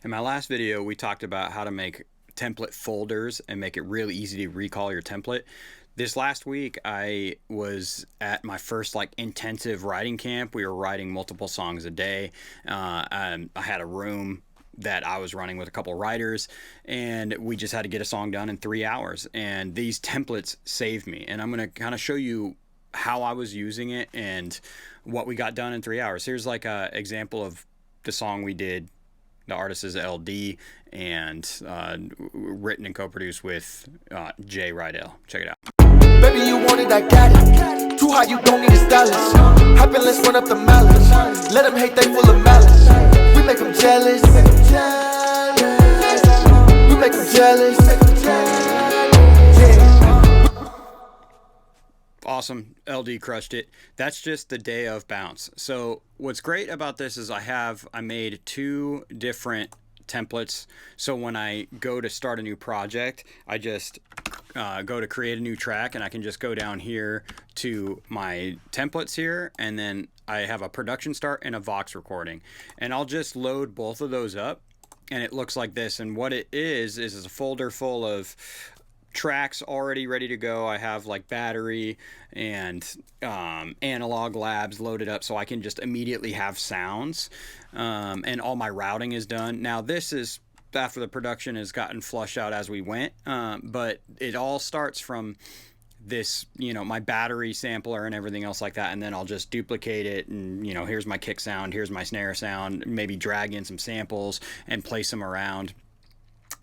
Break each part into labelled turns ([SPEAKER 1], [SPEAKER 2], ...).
[SPEAKER 1] In my last video, we talked about how to make template folders and make it really easy to recall your template. This last week, I was at my first intensive writing camp. We were writing multiple songs a day. I had a room that I was running with a couple writers, and we just had to get a song done in 3 hours. And these templates saved me. And I'm going to kind of show you how I was using it and what we got done in 3 hours. Here's like a example of the song we did. The artist is LD, and written and co-produced with Jay Rydell. Check it out.
[SPEAKER 2] Baby, you want it, I got it. Too high, you don't need a stylist. Happen, let's run up the mileage. Let them hate, they full of malice. We make them jealous. We make them jealous.
[SPEAKER 1] Awesome. LD crushed it. That's just the day of bounce. So what's great about this is I made 2 different templates. So when I go to start a new project, I just go to create a new track, and I can just go down here to my templates here, and then I have a production start and a Vox recording, and I'll just load both of those up, and it looks like this. And what it is a folder full of tracks already ready to go. I have like battery and analog labs loaded up, so I can just immediately have sounds, and all my routing is done. Now this is after the production has gotten flushed out as we went, but it all starts from this, my battery sampler and everything else like that, and then I'll just duplicate it, and here's my kick sound, here's my snare sound, maybe drag in some samples and place them around.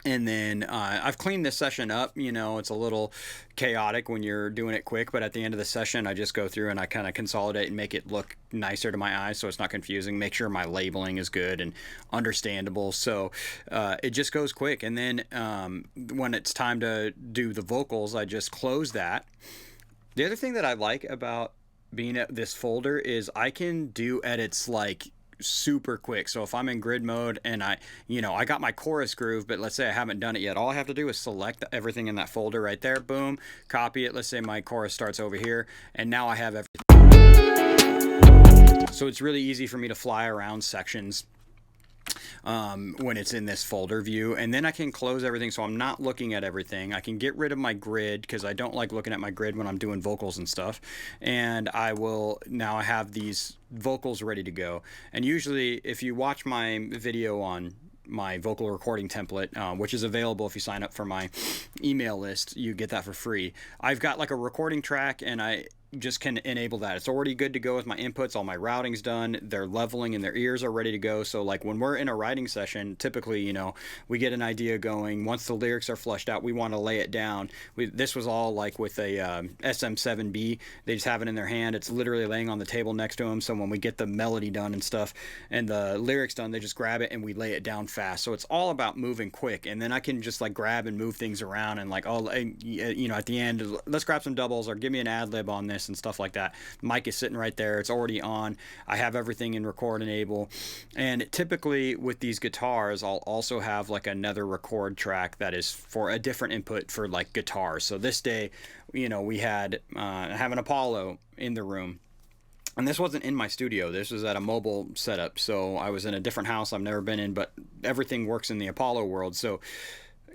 [SPEAKER 1] And then I've cleaned this session up. It's a little chaotic when you're doing it quick, but at the end of the session, I just go through and I kind of consolidate and make it look nicer to my eyes so it's not confusing. Make sure my labeling is good and understandable. So it just goes quick. And then when it's time to do the vocals, I just close that. The other thing that I like about being at this folder is I can do edits super quick. So if I'm in grid mode and I got my chorus groove, but let's say I haven't done it yet, all I have to do is select everything in that folder right there, boom, copy it. Let's say my chorus starts over here, and now I have everything. So it's really easy for me to fly around sections when it's in this folder view, and then I can close everything so I'm not looking at everything. I can get rid of my grid because I don't like looking at my grid when I'm doing vocals and stuff, and I have these vocals ready to go. And usually if you watch my video on my vocal recording template, which is available if you sign up for my email list, you get that for free. I've got like a recording track, and I just can enable that. It's already good to go with my inputs. All my routing's done. Their leveling and their ears are ready to go. So like when we're in a writing session, typically, we get an idea going. Once the lyrics are flushed out, we want to lay it down. This was all like with a SM7B. They just have it in their hand. It's literally laying on the table next to them. So when we get the melody done and stuff and the lyrics done, they just grab it and we lay it down fast. So it's all about moving quick. And then I can just grab and move things around and at the end, let's grab some doubles or give me an ad lib on this and stuff like that. Mic is sitting right there. It's already on. I have everything in record enable. And typically with these guitars, I'll also have another record track that is for a different input for guitars. So this day, we had have an Apollo in the room. And this wasn't in my studio. This was at a mobile setup. So I was in a different house I've never been in, but everything works in the Apollo world. So,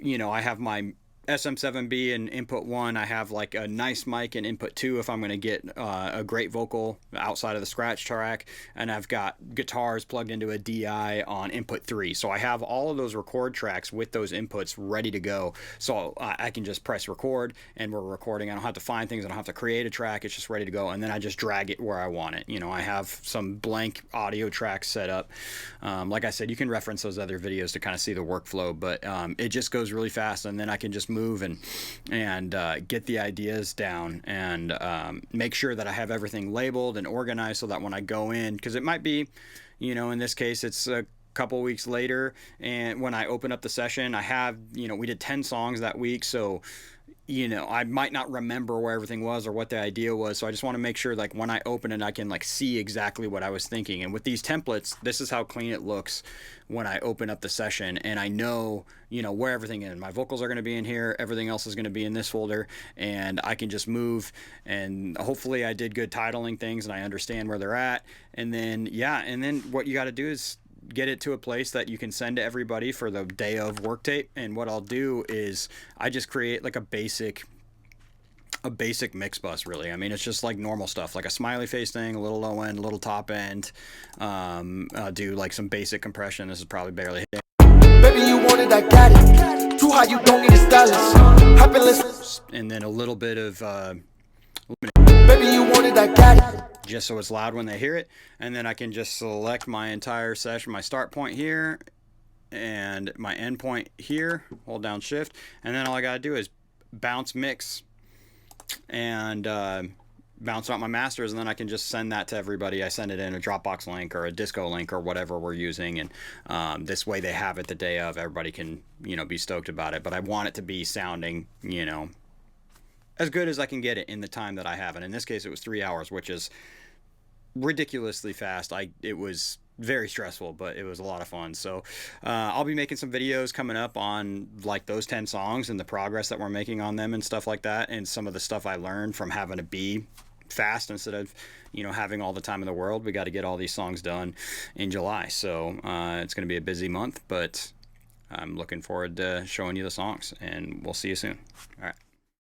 [SPEAKER 1] I have my SM7B in input 1. I have a nice mic in input 2 if I'm going to get a great vocal outside of the scratch track, and I've got guitars plugged into a DI on input 3. So I have all of those record tracks with those inputs ready to go. So I can just press record and we're recording. I don't have to find things. I don't have to create a track. It's just ready to go, and then I just drag it where I want it. I have some blank audio tracks set up. Like I said, you can reference those other videos to kind of see the workflow, but it just goes really fast, and then I can just move and get the ideas down and make sure that I have everything labeled and organized so that when I go in, because it might be, in this case, it's a couple weeks later, and when I open up the session, I have, we did 10 songs that week, so I might not remember where everything was or what the idea was. So I just want to make sure when I open it, I can see exactly what I was thinking. And with these templates, this is how clean it looks when I open up the session, and I know, where everything is. My vocals are going to be in here. Everything else is going to be in this folder, and I can just move, and hopefully I did good titling things and I understand where they're at. And then, and then what you got to do is get it to a place that you can send to everybody for the day of work tape. And what I'll do is I just create like a basic mix bus, really. I mean, it's just like normal stuff, like a smiley face thing, a little low end, a little top end. Do like some basic compression. This is probably barely hitting.
[SPEAKER 2] Baby, you want it, I got it. Too high, you don't need a stylist.
[SPEAKER 1] And then a little bit of
[SPEAKER 2] baby, you want it, I got it.
[SPEAKER 1] Just so it's loud when they hear it. And then I can just select my entire session, my start point here and my end point here, hold down shift, and then all I gotta do is bounce mix and bounce out my masters, and then I can just send that to everybody. I send it in a Dropbox link or a Disco link or whatever we're using, and this way they have it the day of. Everybody can, be stoked about it. But I want it to be sounding, as good as I can get it in the time that I have. And in this case, it was 3 hours, which is ridiculously fast. It was very stressful, but it was a lot of fun. So I'll be making some videos coming up on like those 10 songs and the progress that we're making on them and stuff like that, and some of the stuff I learned from having to be fast instead of having all the time in the world. We got to get all these songs done in July, so it's going to be a busy month, but I'm looking forward to showing you the songs, and we'll see you soon. All right.